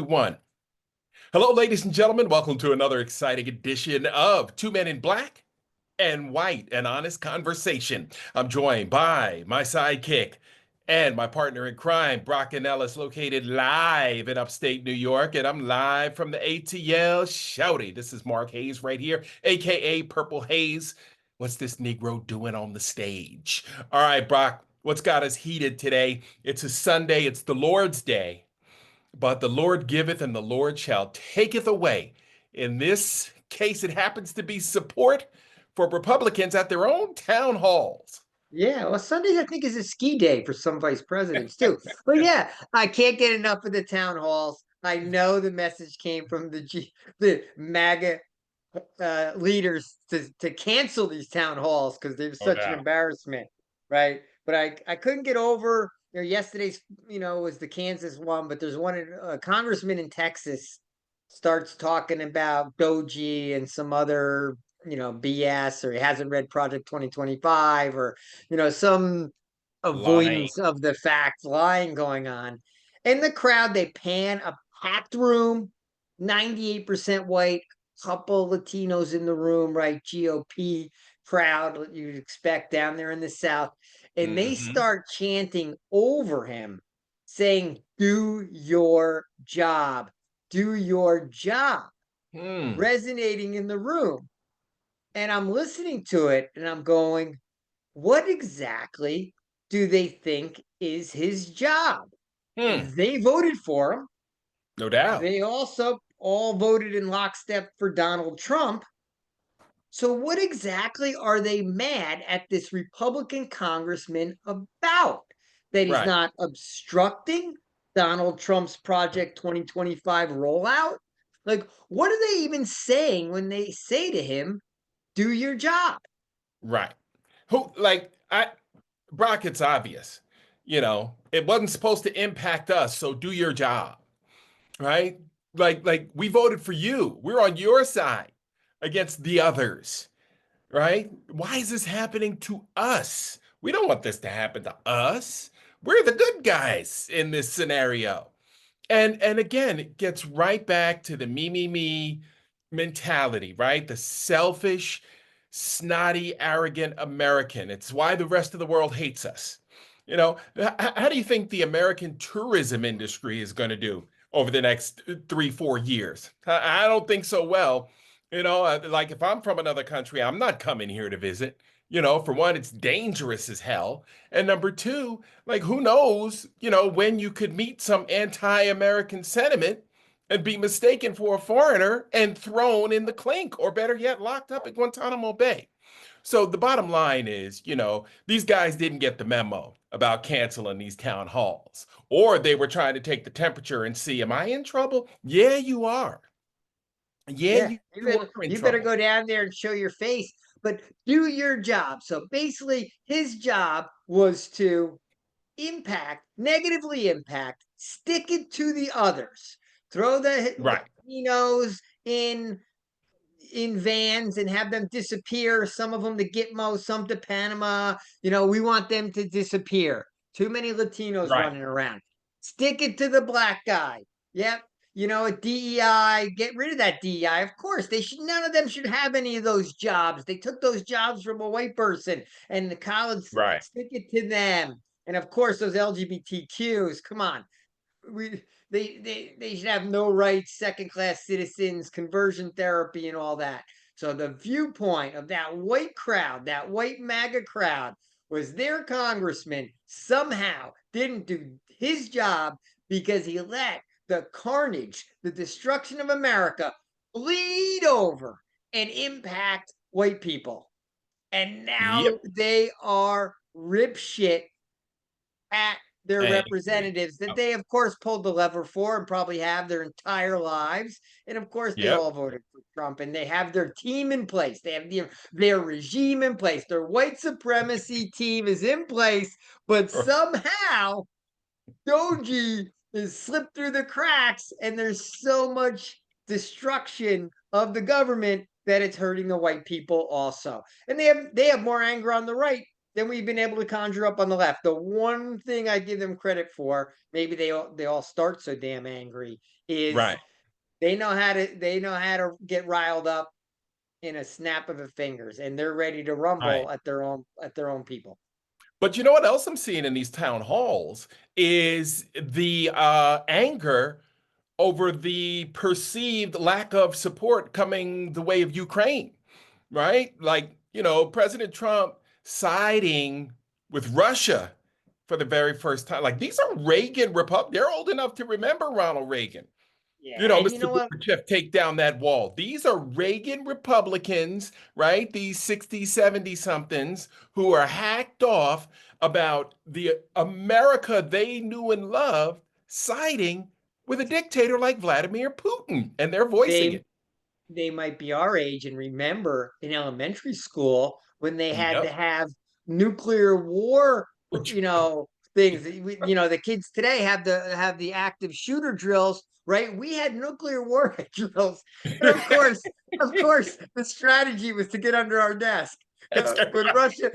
One. Hello, ladies and gentlemen. Welcome to another exciting edition of Two Men in Black and White, an honest conversation. I'm joined by my sidekick and my partner in crime, Brock and Ellis, located live in upstate New York, and I'm live from the ATL Shouty. This is Mark Hayes right here, aka Purple Haze. What's this Negro doing on the stage? All right, Brock, what's got us heated today? It's a Sunday, it's the Lord's Day. But the Lord giveth and the Lord shall taketh away. In this case, it happens to be support for Republicans at their own town halls. Yeah, well, Sundays I think is a ski day for some vice presidents too. But yeah, I can't get enough of the town halls. I know the message came from the MAGA leaders to cancel these town halls because they were No such an doubt. embarrassment, right? But I couldn't get over. Yesterday's was the Kansas one, but there's one a congressman in Texas starts talking about DOGE and some other BS, or he hasn't read Project 2025, or some Lying. avoidance of the facts, lying going on. In the crowd, they pan a packed room, 98% white, couple Latinos in the room, right? GOP crowd, you'd expect down there in the South. And they Hmm. start chanting over him, saying, "Do your job, do your job," Hmm. resonating in the room. And I'm listening to it and I'm going, what exactly do they think is his job? Hmm. They voted for him. No doubt. They also all voted in lockstep for Donald Trump. So, what exactly are they mad at this Republican congressman about? That he's Right. not obstructing Donald Trump's Project 2025 rollout? Like, what are they even saying when they say to him, "Do your job"? Right. Who like I Brock, it's obvious. It wasn't supposed to impact us, so do your job. Right? Like we voted for you. We're on your side against the others. Right? Why is this happening to us? We don't want this to happen to us. We're the good guys in this scenario. And again, it gets right back to the me mentality, right? The selfish, snotty, arrogant American. It's why the rest of the world hates us. How do you think the American tourism industry is going to do over the next 3, 4 years? I don't think so well. Like if I'm from another country, I'm not coming here to visit. For one, it's dangerous as hell. And number two, like who knows, when you could meet some anti-American sentiment and be mistaken for a foreigner and thrown in the clink, or better yet, locked up at Guantanamo Bay. So the bottom line is, these guys didn't get the memo about canceling these town halls, or they were trying to take the temperature and see, am I in trouble? Yeah, you are. Yeah, Yeah, you are in you better trouble. go down there and show your face, but do your job. So basically, his job was to negatively impact, stick it to the others, throw the Right. Latinos in vans and have them disappear. Some of them to Gitmo, some to Panama. We want them to disappear. Too many Latinos Right. running around. Stick it to the black guy. Yep. A DEI, get rid of that DEI. Of course, they should. None of them should have any of those jobs. They took those jobs from a white person, and the college Right. stick it to them. And of course, those LGBTQs. Come on, they should have no rights, second class citizens, conversion therapy, and all that. So the viewpoint of that white crowd, that white MAGA crowd, was their congressman somehow didn't do his job because he let the carnage, the destruction of America bleed over and impact white people. And now Yep. they are rip shit at their Angry. representatives that Yep. they, of course, pulled the lever for and probably have their entire lives. And of course, they all Yep. voted for Trump, and they have their team in place. They have their regime in place. Their white supremacy team is in place, but somehow Doji is slipped through the cracks, and there's so much destruction of the government that it's hurting the white people also. And they have more anger on the right than we've been able to conjure up on the left. The one thing I give them credit for, maybe they all start so damn angry, is Right. they know how to get riled up in a snap of the fingers, and they're ready to rumble Right. at their own people. But you know what else I'm seeing in these town halls is the anger over the perceived lack of support coming the way of Ukraine, right? Like, President Trump siding with Russia for the very first time. Like, these are Reagan Republic. They're old enough to remember Ronald Reagan. Yeah, and you Mr. know what? Gorbachev, take down that wall. These are Reagan Republicans, right? These 60, 70 somethings who are hacked off about the America they knew and loved, siding with a dictator like Vladimir Putin, and they're voicing They it. they might be our age and remember in elementary school when they had to Yep. have nuclear war, Which, things. The kids today have the active shooter drills, right? We had nuclear war drills, and of course, the strategy was to get under our desk. that's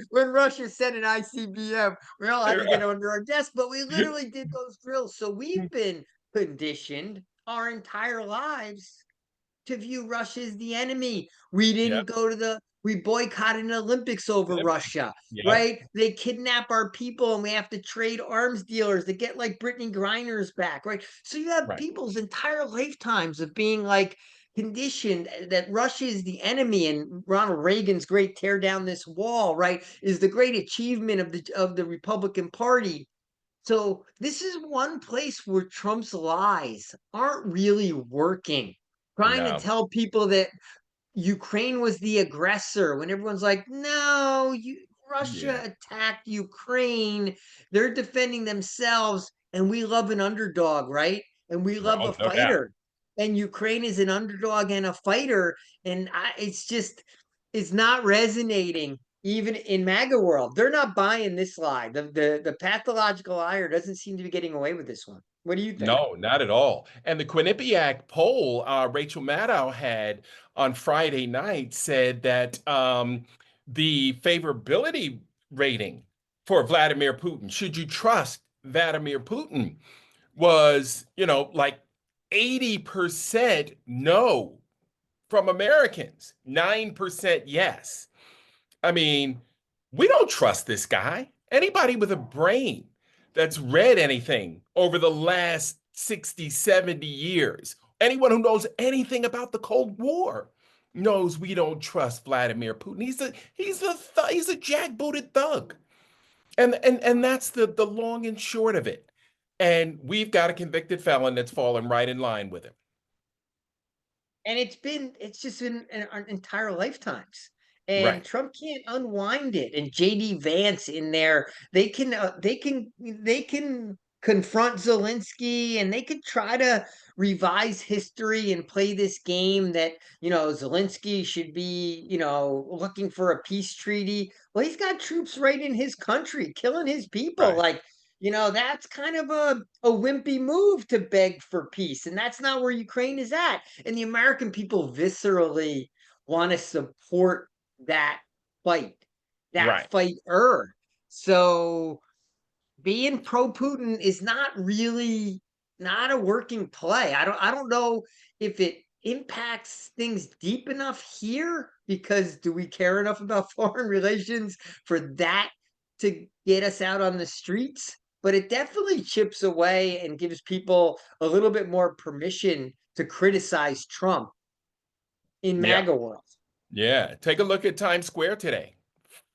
When Russia sent an ICBM, we all had to get right. under our desk, but we literally did those drills. So we've been conditioned our entire lives to view Russia as the enemy. We Yep. didn't go to we boycotted an Olympics over Yep. Russia, Yep. right? They kidnap our people and we have to trade arms dealers to get like Brittany Griner's back, right? So you have Right. people's entire lifetimes of being like conditioned that Russia is the enemy, and Ronald Reagan's great tear down this wall, right, is the great achievement of the Republican Party. So this is one place where Trump's lies aren't really working. Trying to No. tell people that Ukraine was the aggressor when everyone's like, no, Yeah. Russia attacked Ukraine. They're defending themselves, and we love an underdog, right? And we love a Oh, no doubt. fighter. And Ukraine is an underdog and a fighter. And it's not resonating even in MAGA world. They're not buying this lie. The pathological liar doesn't seem to be getting away with this one. What do you think? No, not at all. And the Quinnipiac poll Rachel Maddow had on Friday night said that the favorability rating for Vladimir Putin, should you trust Vladimir Putin, was, like 80% no from Americans, 9% yes. I mean, we don't trust this guy. Anybody with a brain that's read anything over the last 60, 70 years, anyone who knows anything about the Cold War knows we don't trust Vladimir Putin. He's a jackbooted thug. And that's the long and short of it. And we've got a convicted felon that's fallen right in line with him. And it's just been our entire lifetimes. And Right, Trump can't unwind it. And JD Vance in there, they can confront Zelensky, and they could try to revise history and play this game that, Zelensky should be, looking for a peace treaty. Well, he's got troops right in his country killing his people. right, Like, that's kind of a wimpy move to beg for peace. And that's not where Ukraine is at. And the American people viscerally want to support that fight, that right. fighter. So being pro Putin is not a working play. I don't know if it impacts things deep enough here, because do we care enough about foreign relations for that to get us out on the streets? But it definitely chips away and gives people a little bit more permission to criticize Trump in Yeah. MAGA world. Yeah, take a look at Times Square today,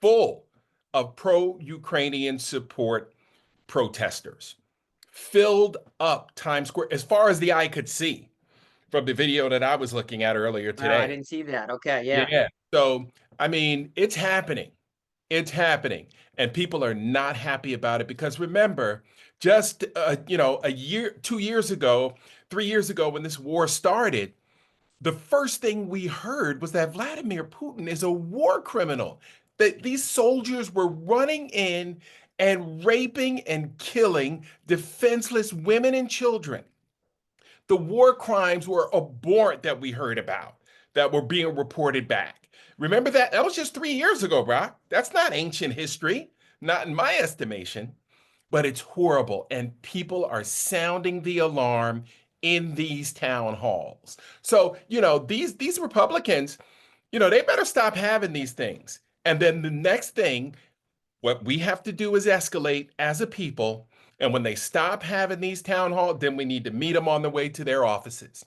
full of pro-Ukrainian support protesters. Filled up Times Square as far as the eye could see from the video that I was looking at earlier Wow, I today. didn't see that. Okay, yeah. Yeah. So, I mean, it's happening. It's happening. And people are not happy about it because remember, just a year, 2 years ago, 3 years ago when this war started, the first thing we heard was that Vladimir Putin is a war criminal, that these soldiers were running in and raping and killing defenseless women and children. The war crimes were abhorrent that we heard about, that were being reported back. Remember that? That was just 3 years ago, Brock. That's not ancient history, not in my estimation, but it's horrible. And people are sounding the alarm in these town halls. So, these Republicans, they better stop having these things. And then the next thing, what we have to do is escalate as a people. And when they stop having these town halls, then we need to meet them on the way to their offices,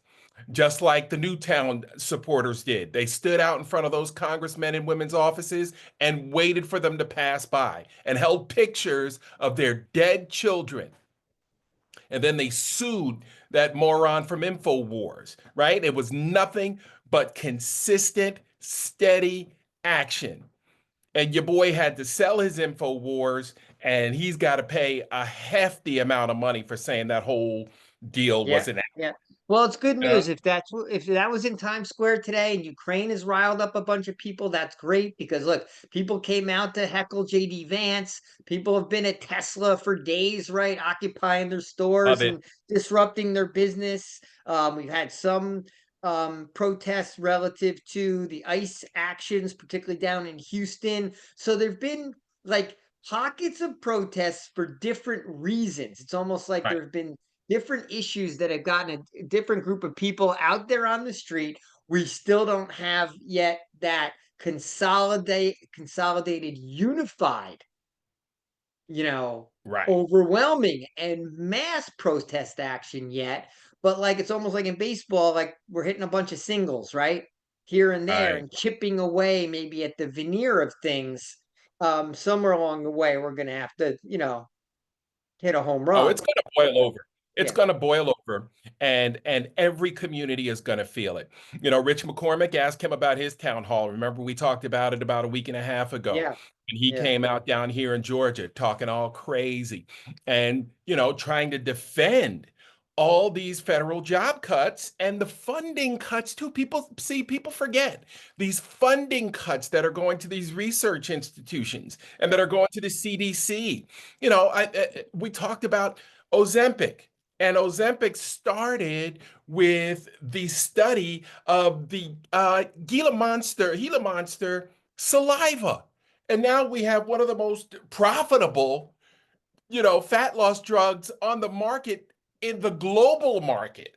just like the Newtown supporters did. They stood out in front of those congressmen and women's offices and waited for them to pass by and held pictures of their dead children. And then they sued that moron from InfoWars, right? It was nothing but consistent, steady action. And your boy had to sell his InfoWars, and he's got to pay a hefty amount of money for saying that whole deal Yeah, wasn't. yeah. Well, it's good You know? news if if that was in Times Square today and Ukraine has riled up a bunch of people, that's great because look, people came out to heckle JD Vance. People have been at Tesla for days, right? Occupying their Love stores it. and disrupting their business. We've had some protests relative to the ICE actions, particularly down in Houston. So there've been like pockets of protests for different reasons. It's almost like Right. there have been different issues that have gotten a different group of people out there on the street. We still don't have yet that consolidated, unified, you know, Right. overwhelming and mass protest action yet. But like it's almost like in baseball, like we're hitting a bunch of singles, right? Here and there Right. and chipping away maybe at the veneer of things. Somewhere along the way, we're gonna have to, hit a home Oh, run. it's going to boil over. It's Yeah. going to boil over, and every community is going to feel it. Rich McCormick, asked him about his town hall. Remember, we talked about it about a week and a half ago. Yeah. And he Yeah. came out down here in Georgia talking all crazy and, trying to defend all these federal job cuts and the funding cuts too. People forget these funding cuts that are going to these research institutions and that are going to the CDC. We talked about Ozempic, and Ozempic started with the study of the Gila monster saliva, and now we have one of the most profitable, fat loss drugs on the market in the global market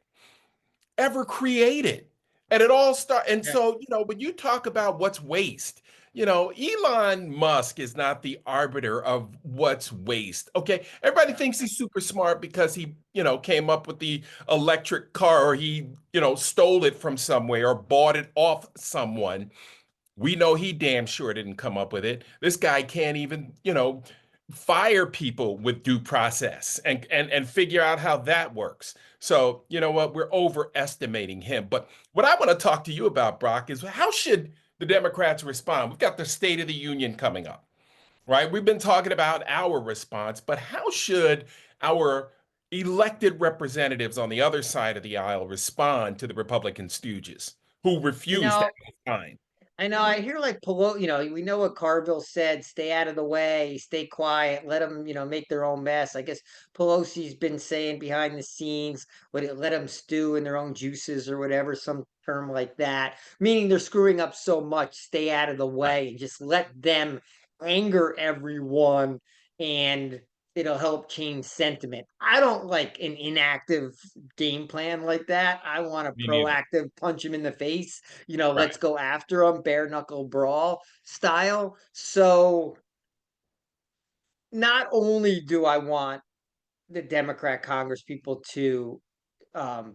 ever created. And it all start and Yeah. so, when you talk about what's waste, Elon Musk is not the arbiter of what's waste. Okay. Everybody thinks he's super smart because he, came up with the electric car, or he, stole it from somewhere or bought it off someone. We know he damn sure didn't come up with it. This guy can't even, fire people with due process and figure out how that works. So, you know what? We're overestimating him. But what I want to talk to you about, Brock, is how should the Democrats respond? We've got the State of the Union coming up, right? We've been talking about our response, but how should our elected representatives on the other side of the aisle respond to the Republican stooges who You refuse to know, sign? I know I hear like Pelosi, we know what Carville said, stay out of the way, stay quiet, let them, make their own mess. I guess Pelosi's been saying behind the scenes, let them stew in their own juices or whatever, some term like that, meaning they're screwing up so much, stay out of the Right. way and just let them anger everyone and it'll help change sentiment. I don't like an inactive game plan like that. I want a Me neither. proactive punch him in the face, let's Right. go after them, bare knuckle brawl style. So not only do I want the Democrat Congress people to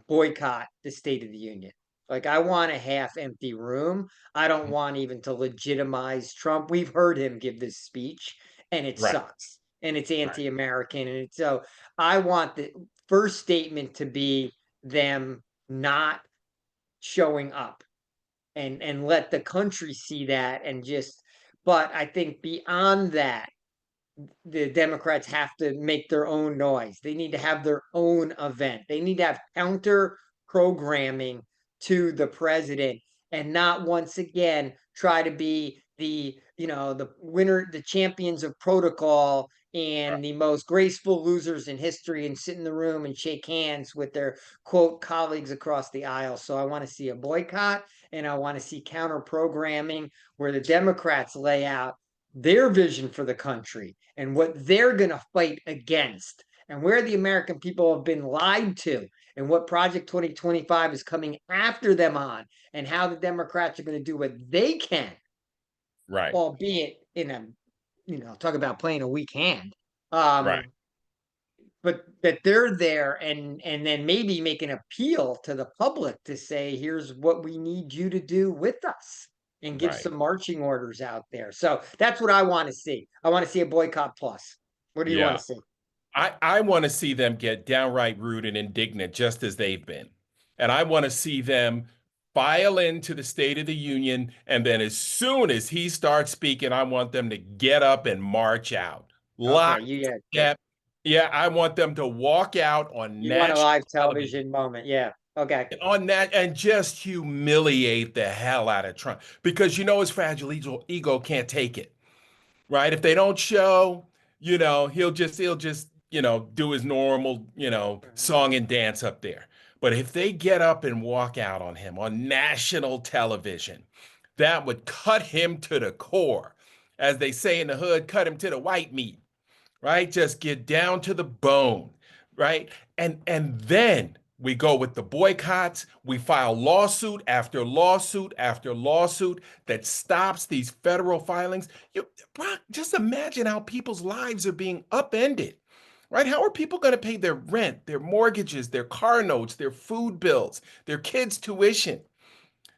boycott the State of the Union. Like I want a half empty room. I don't want even to legitimize Trump. We've heard him give this speech and it Right. sucks and it's Right. anti-American and it's so I want the first statement to be them not showing up and let the country see that and just but I think beyond that the Democrats have to make their own noise. They need to have their own event. They need to have counter programming to the president and not once again try to be the champions of protocol and the most graceful losers in history, and sit in the room and shake hands with their quote colleagues across the aisle. So I want to see a boycott, and I want to see counter programming where the Democrats lay out their vision for the country and what they're going to fight against, and where the American people have been lied to, and what Project 2025 is coming after them on, and how the Democrats are going to do what they can, Right. albeit in a, talk about playing a weak hand. Right. Um, but that they're there, and then maybe make an appeal to the public to say, here's what we need you to do with us, and give Right. some marching orders out there. So that's what I want to see. I want to see a boycott plus. What do you want Yeah. to see? I want to see them get downright rude and indignant, just as they've been. And I want to see them file into the State of the Union. And then as soon as he starts speaking, I want them to get up and march out. Okay, Lock, yeah, step. Yeah, I want them to walk out on you want a national live television, television moment. Yeah. Okay. on that, and just humiliate the hell out of Trump. Because his fragile ego can't take it, right? If they don't show, he'll just, do his normal, Mhm. song and dance up there. But if they get up and walk out on him on national television, that would cut him to the core. As they say in the hood, cut him to the white meat, right? Just get down to the bone, right? And then we go with the boycotts. We file lawsuit after lawsuit after lawsuit that stops these federal filings. Brock, just imagine how people's lives are being upended, right? How are people going to pay their rent, their mortgages, their car notes, their food bills, their kids' tuition?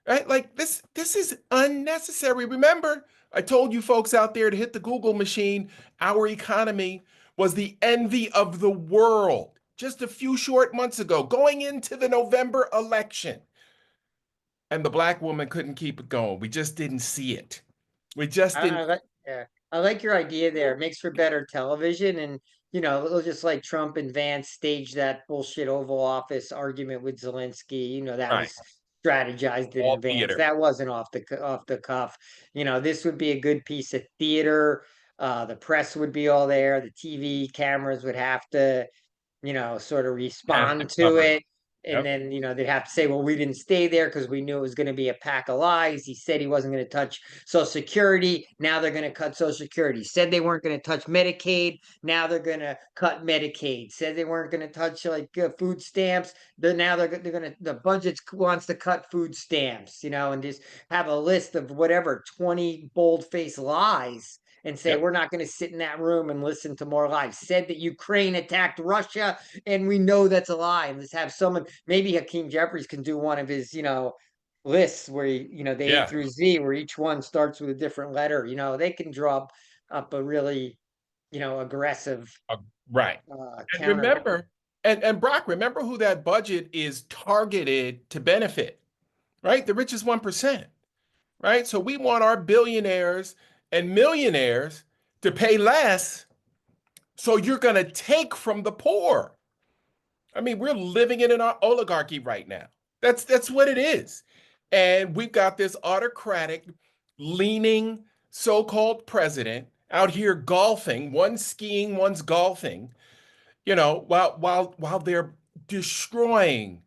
Right? Like this is unnecessary. Remember, I told you folks out there to hit the Google machine. Our economy was the envy of the world just a few short months ago, going into the November election. And the black woman couldn't keep it going. We just didn't see it. We just didn't. I like, yeah, I like your idea there. It makes for better television, and it'll just like Trump and Vance stage that bullshit Oval Office argument with Zelensky. That Right. was strategized in All advance. theater. That wasn't off the cuff. This would be a good piece of theater. The press would be all there. The TV cameras would have to sort of Have to respond to cover. it. And Yep. then, they'd have to say, well, we didn't stay there because we knew it was going to be a pack of lies. He said he wasn't going to touch Social Security. Now they're going to cut Social Security. Said they weren't going to touch Medicaid. Now they're going to cut Medicaid. Said they weren't going to touch food stamps. They're going to, the budget wants to cut food stamps, and just have a list of whatever 20 bold faced lies, and say, Yep. we're not going to sit in that room and listen to more lies. Said that Ukraine attacked Russia, and we know that's a lie. And let's have someone, maybe Hakeem Jeffries can do one of his, lists where, the A Yeah. through Z, where each one starts with a different letter. They can draw up a really, aggressive Uh, right. And counter. remember, and Brock, remember who that budget is targeted to benefit, right? The richest 1%. Right? So we want our billionaires and millionaires to pay less. So you're going to take from the poor. I mean, we're living in an oligarchy right now. That's what it is. And we've got this autocratic, leaning so-called president out here golfing, one's skiing, one's golfing, while they're destroying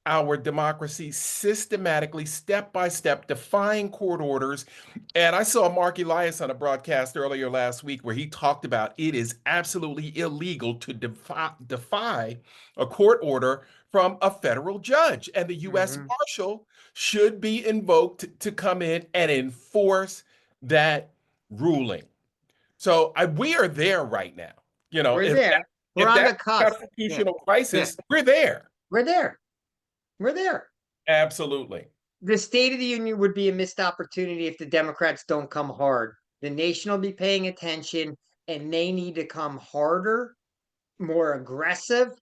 our democracy systematically, step by step, defying court orders. And I saw Mark Elias on a broadcast earlier last week where he talked about it is absolutely illegal to defy a court order from a federal judge. And the U.S. Mhm. Marshal should be invoked to come in and enforce that ruling. So we are there right now. We're If that there. We're if on that's the a cusp. Yeah. constitutional Yeah. crisis, we're there. We're there. We're there. Absolutely. The State of the Union would be a missed opportunity if the Democrats don't come hard. The nation will be paying attention, and they need to come harder, more aggressive,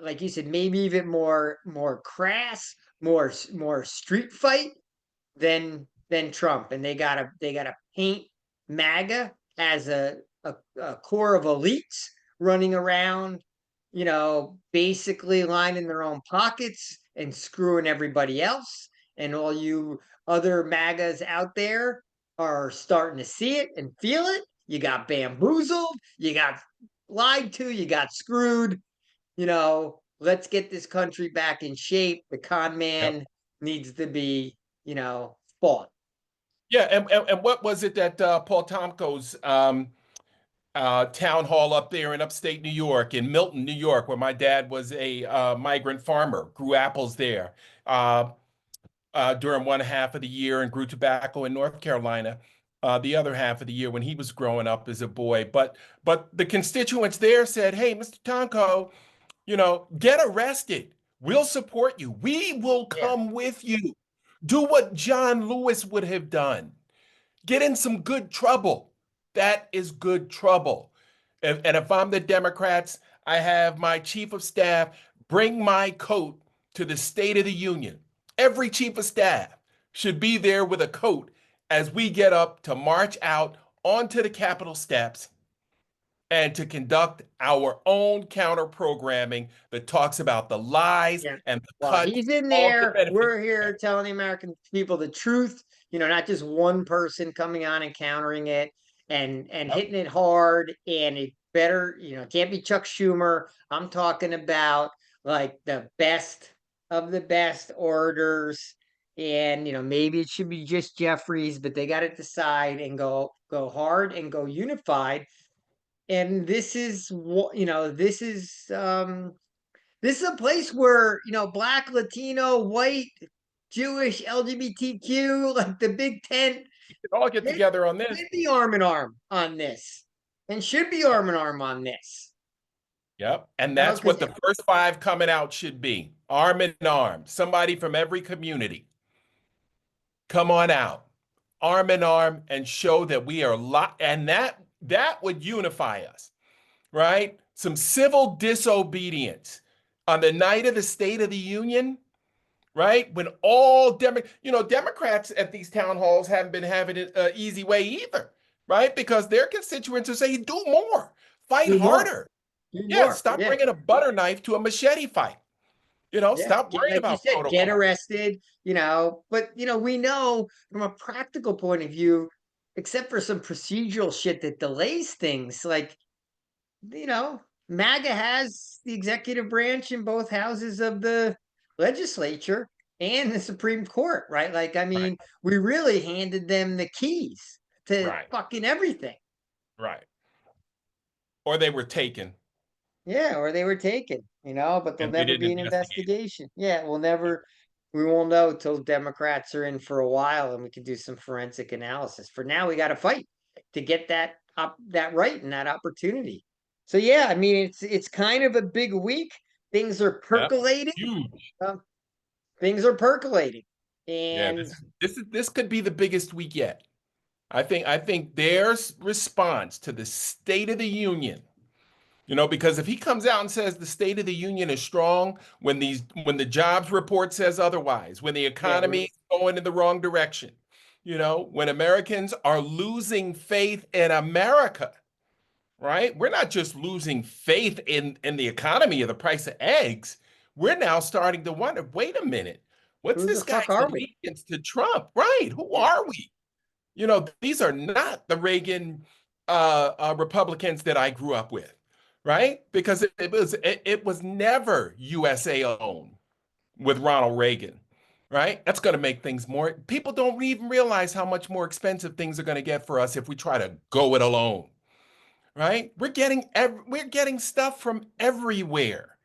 like you said, maybe even more crass, more street fight than Trump. And they gotta paint MAGA as a core of elites running around, basically lining their own pockets and screwing everybody else. And all you other MAGAs out there are starting to see it and feel it. You got bamboozled, you got lied to, you got screwed. Let's get this country back in shape. The con Yep. man needs to be, fought. Yeah, and what was it that Paul Tomko's town hall up there in upstate New York, in Milton, New York, where my dad was a migrant farmer, grew apples there during one half of the year and grew tobacco in North Carolina the other half of the year when he was growing up as a boy. But the constituents there said, "Hey, Mr. Tomko, get arrested. We'll support you. We will Yeah, come with you. Do what John Lewis would have done. Get in some good trouble. That is good trouble." And if I'm the Democrats, I have my chief of staff bring my coat to the State of the Union. Every chief of staff should be there with a coat as we get up to march out onto the Capitol steps and to conduct our own counter programming that talks about the lies yeah. and the Well, cuts, he's in all to there. benefit. We're here telling the American people the truth. Not just one person coming on and countering it and Yep. hitting it hard. And it better, it can't be Chuck Schumer. I'm talking about like the best of the best orators. And maybe it should be just Jeffries, but they got to decide and go hard and go unified. And this is what this is a place where, Black, Latino, white, Jewish, LGBTQ, like the Big Tent, We should all get should together on this. should be arm in arm on this, and should be arm in arm on this. Yep. And that's Because what the first five coming out should be. Arm in arm. Somebody from every community. Come on out. Arm in arm and show that we are and that would unify us, right? Some civil disobedience on the night of the State of the Union, right? When all Democrats at these town halls haven't been having it an easy way either, right? Because their constituents are saying, do more, fight do more, harder. do Yeah, more. stop Yeah, bringing a butter knife to a machete fight. yeah. Stop worrying Like you about said, get protocol. arrested. But we know from a practical point of view, except for some procedural shit that delays things, like you know, MAGA has the executive branch in both houses of the legislature and the Supreme Court, right? Like, I Right, mean, we really handed them the keys to right, fucking everything. right. Or they were taken Yeah, or they were taken, but there'll and we never didn't be an investigate. investigation. Yeah, we won't know till Democrats are in for a while and we can do some forensic analysis. For now, we got to fight to get that right and that opportunity. So yeah, I mean it's kind of a big week. Things are Yep. percolating. Huge. Um, things are percolating, Yeah, and this could be the biggest week yet. I think their response to the State of the Union, because if he comes out and says the State of the Union is strong when the jobs report says otherwise, when the yeah, economy is going in the wrong direction, when Americans are losing faith in America, right? We're not just losing faith in the economy or the price of eggs. We're now starting to wonder, wait a minute, what's who the this guy's fuck are we? allegiance to Trump? Right? Who Yeah, are we? These are not the Reagan Republicans that I grew up with, right? Because it was never USA owned with Ronald Reagan, right? That's going to make things more. People don't even realize how much more expensive things are going to get for us if we try to go it alone, right? We're getting stuff from everywhere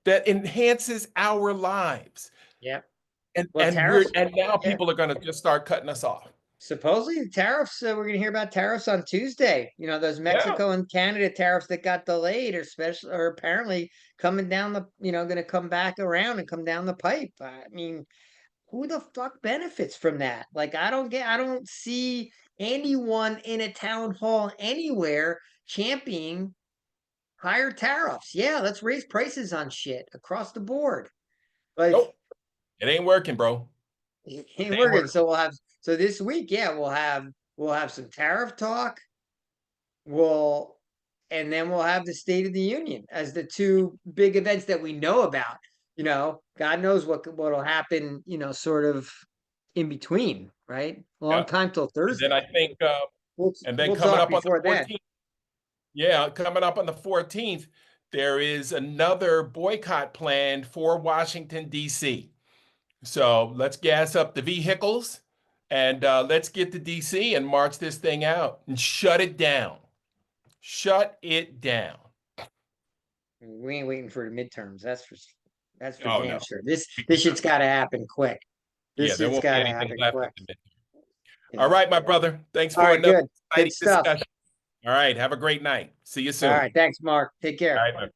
that enhances our lives, yeah. and Well, and we're tariffs. and now Yeah, people are going to just start cutting us off. supposedly the tariffs. We're going to hear about tariffs on Tuesday. Those Yeah. Mexico and Canada tariffs that got delayed, or apparently coming down going to come back around and come down the pipe. I mean, who the fuck benefits from that? Like, I don't see anyone in a town hall anywhere championing higher tariffs. Yeah, let's raise prices on shit across the board. Like, Nope. It ain't working, bro. it It ain't ain't working. working. So this week, yeah, we'll have some tariff talk. We'll and then we'll have the State of the Union as the two big events that we know about. God knows what'll happen, sort of in between, right? Long Yeah. time till And then I Thursday. think, and then We'll coming talk up on the before then. 14th, yeah, coming up on the 14th, there is another boycott planned for Washington, D.C. So let's gas up the vehicles and let's get to DC and march this thing out and shut it down. Shut it down. We ain't waiting for the midterms. That's for Oh damn no. sure. This shit's got to happen quick. Yeah, This there shit's won't be got to anything happen left at quick. the minute. All Yeah. right, my brother. Thanks All for right. another Good. Good exciting stuff. discussion. All right, have a great night. See you All soon. right. Thanks, Mark. Take All care. right, my friend.